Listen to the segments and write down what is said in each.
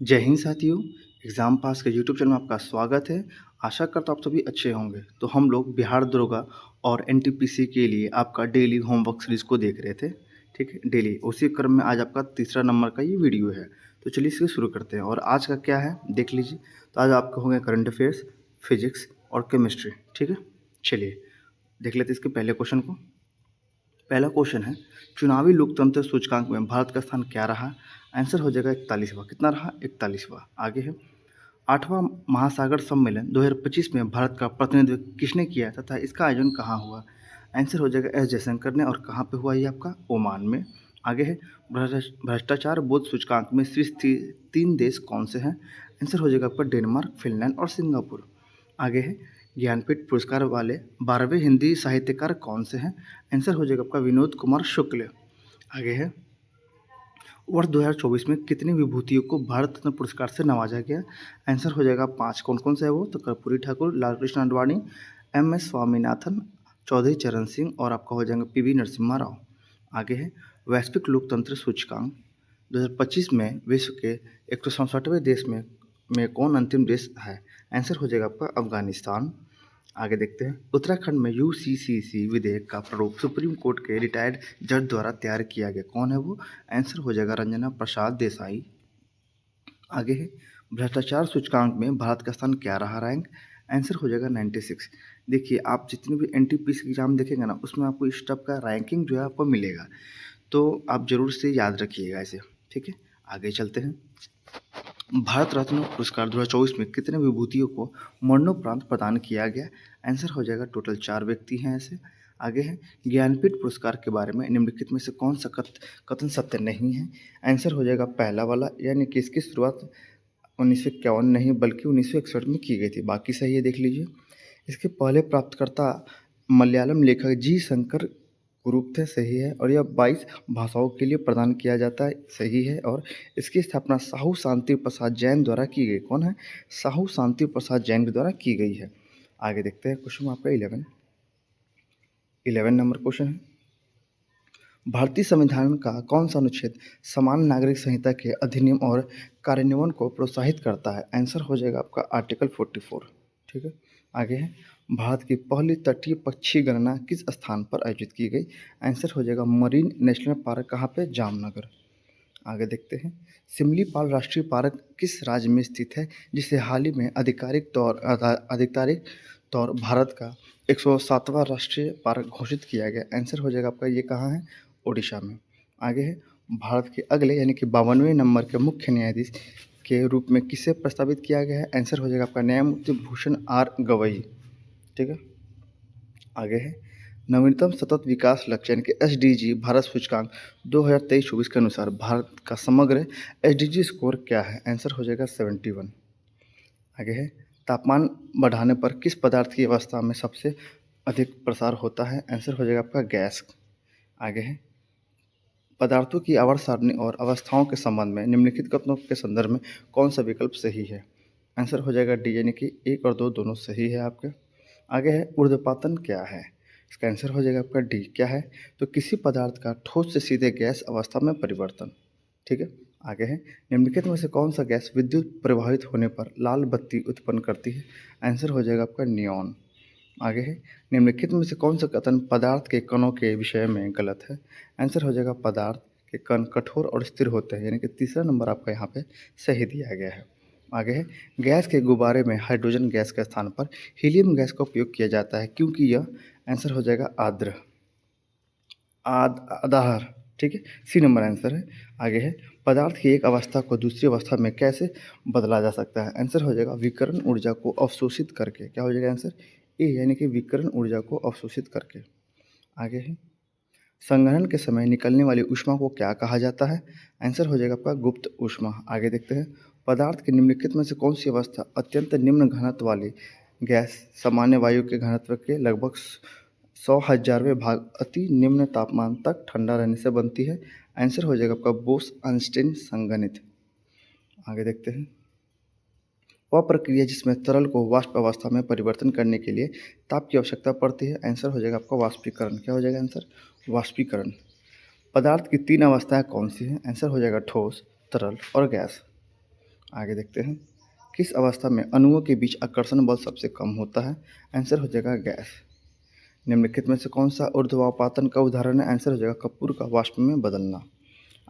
जय हिंद साथियों। Exam pass के यूट्यूब चैनल में आपका स्वागत है। आशा करता हूँ आप सभी अच्छे होंगे। तो हम लोग बिहार दरोगा और एनटीपीसी के लिए आपका डेली होमवर्क सीरीज़ को देख रहे थे, ठीक है? डेली उसी क्रम में आज आपका तीसरा नंबर का ये वीडियो है। तो चलिए इसे शुरू करते हैं और आज का क्या है देख लीजिए। तो आज आपका होंगे करंट अफेयर्स, फिजिक्स और केमिस्ट्री, ठीक है? चलिए देख लेते हैं इसके पहले क्वेश्चन को। पहला क्वेश्चन है, चुनावी लोकतंत्र सूचकांक में भारत का स्थान क्या रहा? आंसर हो जाएगा 41वां। कितना रहा? 41वां। आगे है, 8वां महासागर सम्मेलन 2025 में भारत का प्रतिनिधित्व किसने किया तथा इसका आयोजन कहाँ हुआ? आंसर हो जाएगा एस जयशंकर ने। और कहाँ पे हुआ ये आपका? ओमान में। आगे है, भ्रष्टाचार बोध सूचकांक में शीर्ष 3 देश कौन से हैं? आंसर हो जाएगा आपका डेनमार्क, फिनलैंड और सिंगापुर। आगे है, ज्ञानपीठ पुरस्कार वाले 12वें हिंदी साहित्यकार कौन से हैं? आंसर हो जाएगा आपका विनोद कुमार शुक्ल। आगे है, वर्ष 2024 में कितनी विभूतियों को भारत रत्न पुरस्कार से नवाजा गया? आंसर हो जाएगा 5। कौन कौन से है वो? तो कर्पूरी ठाकुर, लालकृष्ण आडवाणी, एम.एस. स्वामीनाथन, चौधरी चरण सिंह और आपका हो जाएगा पी.वी. नरसिम्हा राव। आगे है, वैश्विक लोकतंत्र सूचकांक 2025 में विश्व के 167वें देश में कौन अंतिम देश है? आंसर हो जाएगा आपका अफगानिस्तान। आगे देखते हैं, उत्तराखंड में यूसीसीसी विधेयक का प्रारूप सुप्रीम कोर्ट के रिटायर्ड जज द्वारा तैयार किया गया। कौन है वो? आंसर हो जाएगा रंजना प्रसाद देसाई। आगे है, भ्रष्टाचार सूचकांक में भारत का स्थान क्या रहा रैंक? आंसर हो जाएगा 96। देखिए, आप जितने भी एनटीपीसी एग्जाम देखेंगे ना, उसमें आपको इस टाइप का रैंकिंग जो है आपको मिलेगा। तो आप जरूर से याद रखिएगा इसे, ठीक है? आगे चलते हैं। भारत रत्न पुरस्कार 2024 में कितने विभूतियों को मरणोपरांत प्रदान किया गया? आंसर हो जाएगा टोटल 4 व्यक्ति हैं ऐसे। आगे है, ज्ञानपीठ पुरस्कार के बारे में निम्नलिखित में से कौन सा कथन सत्य नहीं है? आंसर हो जाएगा पहला वाला, यानी कि इसकी शुरुआत 1951 नहीं बल्कि 1961 में की गई थी। बाकी सही है, देख लीजिए। इसके पहले प्राप्तकर्ता मलयालम लेखक जी शंकर कुरूप थे, सही है। और यह 22 भाषाओं के लिए प्रदान किया जाता है, सही है। और इसकी स्थापना साहू शांति प्रसाद जैन द्वारा की गई। कौन है? साहू शांति प्रसाद जैन के द्वारा की गई है। आगे देखते हैं क्वेश्चन आपका 11 नंबर क्वेश्चन है, भारतीय संविधान का कौन सा अनुच्छेद समान नागरिक संहिता के अधिनियम और कार्यान्वयन को प्रोत्साहित करता है? आंसर हो जाएगा आपका आर्टिकल 44, ठीक है। आगे है, भारत की पहली तटीय पक्षी गणना किस स्थान पर आयोजित की गई? आंसर हो जाएगा मरीन नेशनल पार्क, कहाँ पे? जामनगर। आगे देखते हैं, सिमलीपाल राष्ट्रीय पार्क किस राज्य में स्थित है, जिसे हाल ही में आधिकारिक तौर भारत का 107वां राष्ट्रीय पार्क घोषित किया गया? आंसर हो जाएगा आपका ये कहाँ है? ओडिशा में। आगे है, भारत के अगले यानी कि 52वें नंबर के मुख्य न्यायाधीश के रूप में किसे प्रस्तावित किया गया है? आंसर हो जाएगा आपका न्यायमूर्ति भूषण आर गवई, ठीक है। आगे है, नवीनतम सतत विकास लक्ष्य यानी कि एसडीजी भारत सूचकांक 2023-24 के अनुसार भारत का समग्र एसडीजी स्कोर क्या है? आंसर हो जाएगा 71। आगे है, तापमान बढ़ाने पर किस पदार्थ की अवस्था में सबसे अधिक प्रसार होता है? आंसर हो जाएगा आपका गैस। आगे है, पदार्थों की आवर्त सारणी और अवस्थाओं के संबंध में निम्नलिखित कथनों के संदर्भ में कौन सा विकल्प सही है? आंसर हो जाएगा डी, यानी कि 1 और 2 दोनों सही है आपके। आगे है, ऊर्ध्वपातन क्या है? इसका आंसर हो जाएगा आपका डी। क्या है? तो किसी पदार्थ का ठोस से सीधे गैस अवस्था में परिवर्तन, ठीक है। आगे है, निम्नलिखित में से कौन सा गैस विद्युत प्रवाहित होने पर लाल बत्ती उत्पन्न करती है? आंसर हो जाएगा आपका नियॉन। आगे है, निम्नलिखित में से कौन सा कथन पदार्थ के कणों के विषय में गलत है? आंसर हो जाएगा पदार्थ के कण कठोर और स्थिर होते हैं, यानी कि तीसरा नंबर आपका यहाँ पे सही दिया गया है। आगे है, गैस के गुब्बारे में हाइड्रोजन गैस के स्थान पर हीलियम गैस का उपयोग किया जाता है क्योंकि यह, आंसर हो जाएगा आर्द्र आधार, ठीक है। सी नंबर आंसर है। आगे है, पदार्थ की एक अवस्था को दूसरी अवस्था में कैसे बदला जा सकता है? आंसर हो जाएगा विकिरण ऊर्जा को अवशोषित करके। क्या हो जाएगा आंसर? ए, यानी कि विकिरण ऊर्जा को अवशोषित करके। आगे है, संघनन के समय निकलने वाली ऊष्मा को क्या कहा जाता है? आंसर हो जाएगा आपका गुप्त ऊष्मा। आगे देखते हैं, पदार्थ के निम्नलिखित में से कौन सी अवस्था अत्यंत निम्न घनत्व वाली गैस सामान्य वायु के घनत्व के लगभग 100,000वें भाग अति निम्न तापमान तक ठंडा रहने से बनती है? आंसर हो जाएगा आपका बोस-आइंस्टीन संगणित। आगे देखते हैं, वह प्रक्रिया जिसमें तरल को वाष्प अवस्था में परिवर्तन करने के लिए ताप की आवश्यकता पड़ती है? आंसर हो जाएगा आपका वाष्पीकरण। क्या हो जाएगा आंसर? वाष्पीकरण। पदार्थ की 3 अवस्थाएं कौन सी हैं? आंसर हो जाएगा ठोस, तरल और गैस। आगे देखते हैं, किस अवस्था में अणुओं के बीच आकर्षण बल सबसे कम होता है? आंसर हो जाएगा गैस। निम्नलिखित में से कौन सा ऊर्ध्वापातन का उदाहरण है? आंसर हो जाएगा कपूर का वाष्प में बदलना।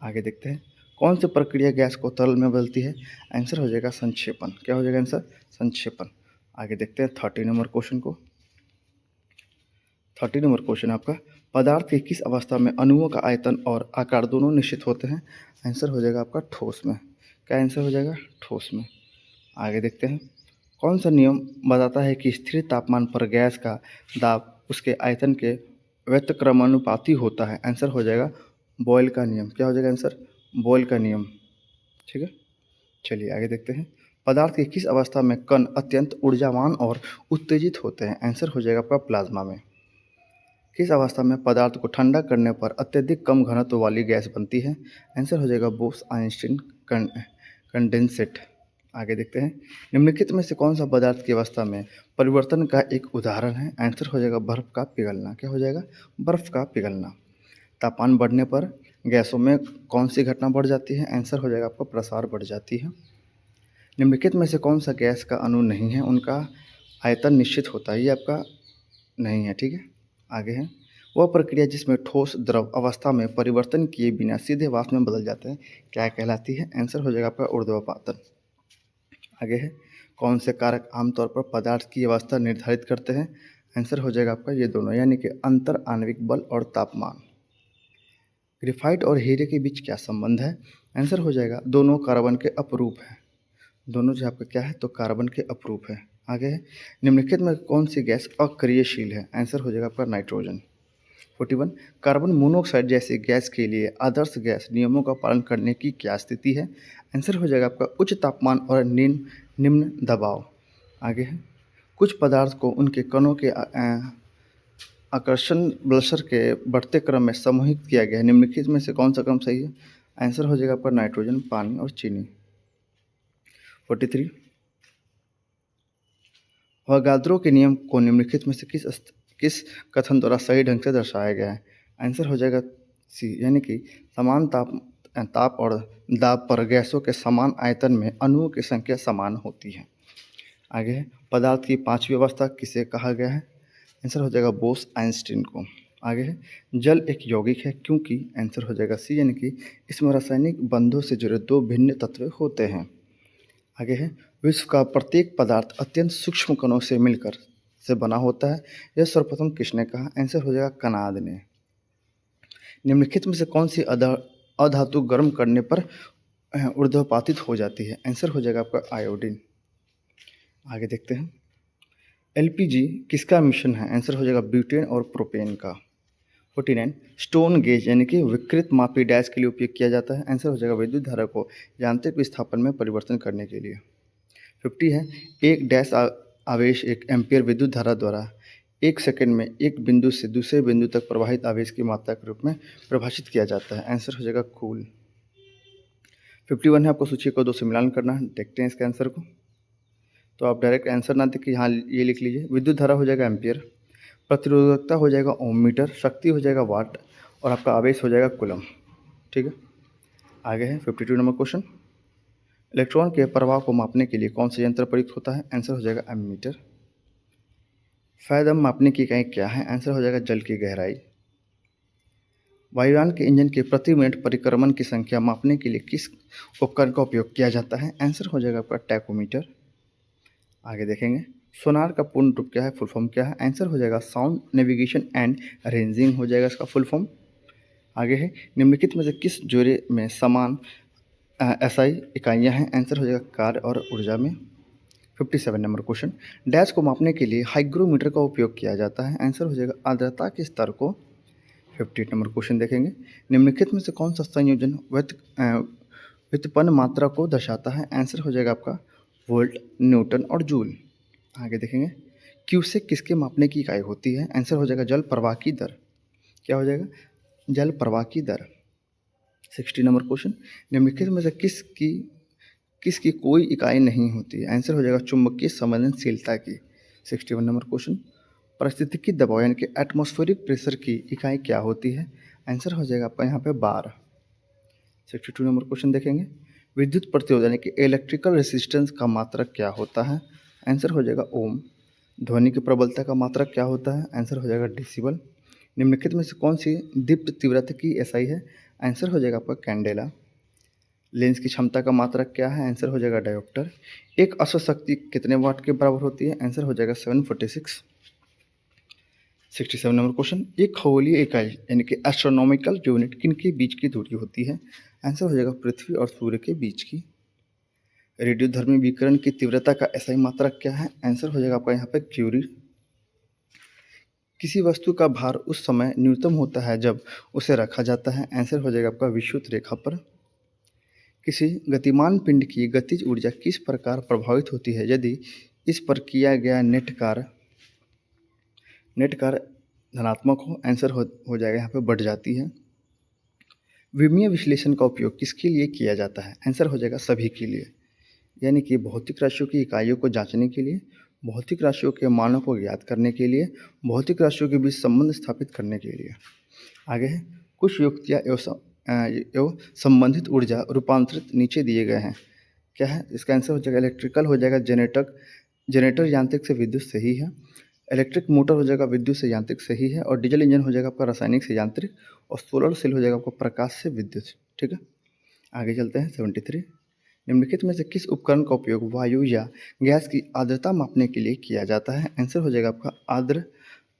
आगे देखते हैं, कौन सी प्रक्रिया गैस को तरल में बदलती है? आंसर हो जाएगा संक्षेपण। क्या हो जाएगा आंसर? संक्षेपण। आगे देखते हैं 30 नंबर क्वेश्चन को। 30 नंबर क्वेश्चन आपका, पदार्थ की किस अवस्था में अणुओं का आयतन और आकार दोनों निश्चित होते हैं? आंसर हो जाएगा आपका ठोस में। क्या आंसर हो जाएगा? ठोस में। आगे देखते हैं, कौन सा नियम बताता है कि स्थिर तापमान पर गैस का दाब उसके आयतन के व्युत्क्रमानुपाती होता है? आंसर हो जाएगा बॉयल का नियम। क्या हो जाएगा आंसर? बॉयल का नियम। ठीक है, चलिए आगे देखते हैं, पदार्थ की किस अवस्था में कण अत्यंत ऊर्जावान और उत्तेजित होते हैं? आंसर हो जाएगा आपका प्लाज्मा में। किस अवस्था में पदार्थ को ठंडा करने पर अत्यधिक कम घनत्व वाली गैस बनती है? आंसर हो जाएगा बोस आइंस्टीन कंडेंसेट। आगे देखते हैं, निम्नलिखित में से कौन सा पदार्थ की अवस्था में परिवर्तन का एक उदाहरण है? आंसर हो जाएगा बर्फ का पिघलना। क्या हो जाएगा? बर्फ का पिघलना। तापमान बढ़ने पर गैसों में कौन सी घटना बढ़ जाती है? आंसर हो जाएगा आपका प्रसार बढ़ जाती है। निम्नलिखित में से कौन सा गैस का अणु नहीं है उनका आयतन निश्चित होता है? ये आपका नहीं है। ठीक है, आगे है, वह प्रक्रिया जिसमें ठोस द्रव अवस्था में परिवर्तन किए बिना सीधे वाष्प में बदल जाते हैं, क्या कहलाती है? आंसर हो जाएगा आपका ऊर्ध्वपातन। आगे है, कौन से कारक आमतौर पर पदार्थ की अवस्था निर्धारित करते हैं? आंसर हो जाएगा आपका ये दोनों, यानी कि अंतर आणविक बल और तापमान। ग्रेफाइट और हीरे के बीच क्या संबंध है? आंसर हो जाएगा दोनों कार्बन के अपरूप हैं। दोनों जो आपका क्या है, तो कार्बन के अपरूप है। आगे है, निम्नलिखित में कौन सी गैस अक्रियशील है? आंसर हो जाएगा आपका नाइट्रोजन। 41, कार्बन मोनोऑक्साइड जैसे गैस के लिए आदर्श गैस नियमों का पालन करने की क्या स्थिति है? आंसर हो जाएगा आपका उच्च तापमान और निम्न दबाव। आगे है, कुछ पदार्थ को उनके कणों के आकर्षण बल के बढ़ते क्रम में समूहित किया गया है। निम्नलिखित में से कौन सा क्रम सही है? आंसर हो जाएगा आपका नाइट्रोजन, पानी और चीनी। 43, अवोगाद्रो के नियम को निम्नलिखित में से किस कथन द्वारा सही ढंग से दर्शाया गया है? आंसर हो जाएगा सी, यानी कि समान ताप और दाब पर गैसों के समान आयतन में अणुओं की संख्या समान होती है। आगे है, पदार्थ की पांचवी अवस्था किसे कहा गया है? आंसर हो जाएगा बोस आइंस्टीन को। आगे है, जल एक यौगिक है क्योंकि? आंसर हो जाएगा सी, यानी कि इसमें रासायनिक बंधों से जुड़े दो भिन्न तत्व होते हैं। आगे है, विश्व का प्रत्येक पदार्थ अत्यंत सूक्ष्म कणों से मिलकर से बना होता है। यह सर्वप्रथम किसने कहा? आंसर हो जाएगा कनाद ने। निम्नलिखित में से कौन सी अधातु गर्म करने पर ऊर्ध्वपातित हो जाती है? आंसर हो जाएगा आपका आयोडीन। आगे देखते हैं, एलपीजी किसका मिश्रण है? आंसर हो जाएगा ब्यूटेन और प्रोपेन का। 49, स्टोन गेज यानी कि विकृत मापी डैश के लिए उपयोग किया जाता है? आंसर हो जाएगा विद्युत धारा को यांत्रिक विस्थापन में परिवर्तन करने के लिए। 50 है, एक डैश आवेश एक एम्पियर विद्युत धारा द्वारा 1 सेकंड में एक बिंदु से दूसरे बिंदु तक प्रवाहित आवेश की मात्रा के रूप में परिभाषित किया जाता है। आंसर हो जाएगा कूल। 51 है, आपको सूची को 2 से मिलान करना है। देखते हैं इसके आंसर को। तो आप डायरेक्ट आंसर ना देख के यहाँ ये लिख लीजिए, विद्युत धारा हो जाएगा एम्पियर, प्रतिरोधकता हो जाएगा ओम मीटर, शक्ति हो जाएगा वाट और आपका आवेश हो जाएगा कूलम। ठीक है, आगे है 52 नंबर क्वेश्चन, इलेक्ट्रॉन के प्रवाह को मापने के लिए कौन सा यंत्र प्रयुक्त होता है? आंसर हो जाएगा एमीटर। फायदा मापने की इकाई क्या है? आंसर हो जाएगा जल की गहराई। वायुयान के इंजन के प्रति मिनट परिक्रमण की संख्या मापने के लिए किस उपकरण का उपयोग किया जाता है? आंसर हो जाएगा आपका टैकोमीटर। आगे देखेंगे, सोनार का पूर्ण रूप क्या है, फुल फॉर्म क्या है? आंसर हो जाएगा साउंड नेविगेशन एंड रेंजिंग हो जाएगा इसका फुल फॉर्म। आगे है, निम्नलिखित में से किस जोड़े में समान एसआई इकाइयाँ हैं? आंसर हो जाएगा कार्य और ऊर्जा में। 57 नंबर क्वेश्चन, डैश को मापने के लिए हाइग्रोमीटर का उपयोग किया जाता है? आंसर हो जाएगा आर्द्रता के स्तर को। 58 नंबर क्वेश्चन देखेंगे, निम्नलिखित में से कौन सा संयोजन व्युत्पन्न मात्रा को दर्शाता है? आंसर हो जाएगा आपका वोल्ट, न्यूटन और जूल। आगे देखेंगे, क्यूसेक किसके मापने की इकाई होती है? आंसर हो जाएगा जल प्रवाह की दर। क्या हो जाएगा? जल प्रवाह की दर। 60 नंबर क्वेश्चन, निम्नलिखित में से किसकी कोई इकाई नहीं होती है? आंसर हो जाएगा चुंबकीय संवेदनशीलता की। 61 नंबर क्वेश्चन, पारिस्थितिकी दबाव यानी कि एटमॉस्फेरिक प्रेशर की इकाई क्या होती है? आंसर हो जाएगा आपका यहाँ पे बार। 62 नंबर क्वेश्चन देखेंगे, विद्युत प्रतिरोध यानी कि इलेक्ट्रिकल रेजिस्टेंस का मात्रक क्या होता है? आंसर हो जाएगा ओम। ध्वनि की प्रबलता का मात्रक क्या होता है? आंसर हो जाएगा डेसिबल। निम्नलिखित में से कौन सी दीप्त तीव्रता की एसआई है? आंसर हो जाएगा आपका कैंडेला। लेंस की क्षमता का मात्रक क्या है? आंसर हो जाएगा डायोप्टर। एक अश्व शक्ति कितने वाट के बराबर होती है? आंसर हो जाएगा 746। 67 नंबर क्वेश्चन, एक खगोलीय इकाई यानी कि एस्ट्रोनॉमिकल यूनिट किन के बीच की दूरी होती है? आंसर हो जाएगा पृथ्वी और सूर्य के बीच की। रेडियोधर्मी विकिरण की तीव्रता का एसआई मात्रक क्या है? आंसर हो जाएगा आपका यहाँ पे क्यूरी। किसी वस्तु का भार उस समय न्यूनतम होता है जब उसे रखा जाता है। आंसर हो जाएगा आपका विषुवत रेखा पर। किसी गतिमान पिंड की गतिज ऊर्जा किस प्रकार प्रभावित होती है यदि इस पर किया गया नेट कार्य धनात्मक हो? आंसर हो जाएगा यहाँ पे बढ़ जाती है। विमीय विश्लेषण का उपयोग किसके लिए किया जाता है? आंसर हो जाएगा सभी के लिए, यानी कि भौतिक राशियों की इकाइयों को जांचने के लिए, भौतिक राशियों के मानों को ज्ञात करने के लिए, भौतिक राशियों के बीच संबंध स्थापित करने के लिए। आगे है, कुछ युक्तियाँ एवं संबंधित ऊर्जा रूपांतरित नीचे दिए गए हैं। क्या है इसका आंसर? हो जाएगा इलेक्ट्रिकल हो जाएगा जनरेटर यांत्रिक से विद्युत सही है। इलेक्ट्रिक मोटर हो जाएगा विद्युत से यांत्रिक सही है। और डीजल इंजन हो जाएगा आपका रासायनिक से यांत्रिक। और सोलर सेल हो जाएगा आपका प्रकाश से विद्युत। ठीक है, आगे चलते हैं। 73, निम्नलिखित में से किस उपकरण का उपयोग वायु या गैस की आर्द्रता मापने के लिए किया जाता है? आंसर हो जाएगा आपका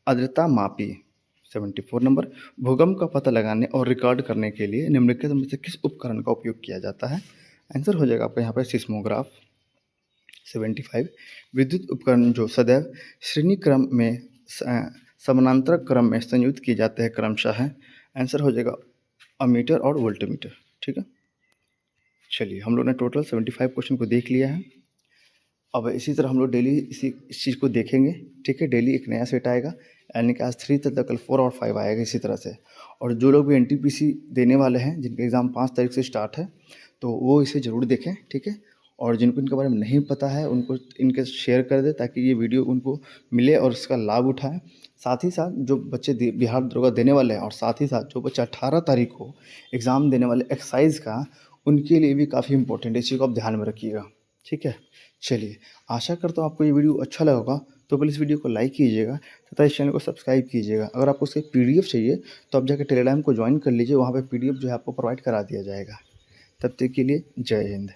आर्द्रता मापी। 74 नंबर, भूकंप का पता लगाने और रिकॉर्ड करने के लिए निम्नलिखित में से किस उपकरण का उपयोग किया जाता है? आंसर हो जाएगा आपका यहाँ पर सिस्मोग्राफ। 75, विद्युत उपकरण जो सदैव श्रेणी क्रम में समानांतर क्रम में संयुक्त किए जाते हैं क्रमशः है। आंसर हो जाएगा अमीटर और वोल्टमीटर। ठीक है, चलिए हम लोग ने टोटल 75 क्वेश्चन को देख लिया है। अब इसी तरह हम लोग डेली इस चीज़ को देखेंगे। ठीक है, डेली एक नया सेट आएगा, यानी कि आज 3 था, कल 4 और 5 आएगा इसी तरह से। और जो लोग भी एनटीपीसी देने वाले हैं, जिनके एग्ज़ाम 5 तारीख से स्टार्ट है, तो वो इसे ज़रूर देखें। ठीक है, और जिनको इनके बारे में नहीं पता है उनको इनके शेयर कर दें ताकि ये वीडियो उनको मिले और इसका लाभ उठाएं। साथ ही साथ जो बच्चे बिहार दरोगा देने वाले हैं और साथ ही साथ जो बच्चे 18 तारीख को एग्ज़ाम देने वाले एक्साइज़ का, उनके लिए भी काफ़ी इंपॉर्टेंट है, इस चीज़ को आप ध्यान में रखिएगा। ठीक है, चलिए आशा करता हूँ आपको ये वीडियो अच्छा लगा होगा। तो प्लीज़ वीडियो को लाइक कीजिएगा तथा इस चैनल को सब्सक्राइब कीजिएगा। अगर आपको उसकी पीडीएफ चाहिए तो आप जाकर टेलीग्राम को ज्वाइन कर लीजिए, वहाँ पे पीडीएफ जो है आपको प्रोवाइड करा दिया जाएगा। तब तक के लिए जय हिंद।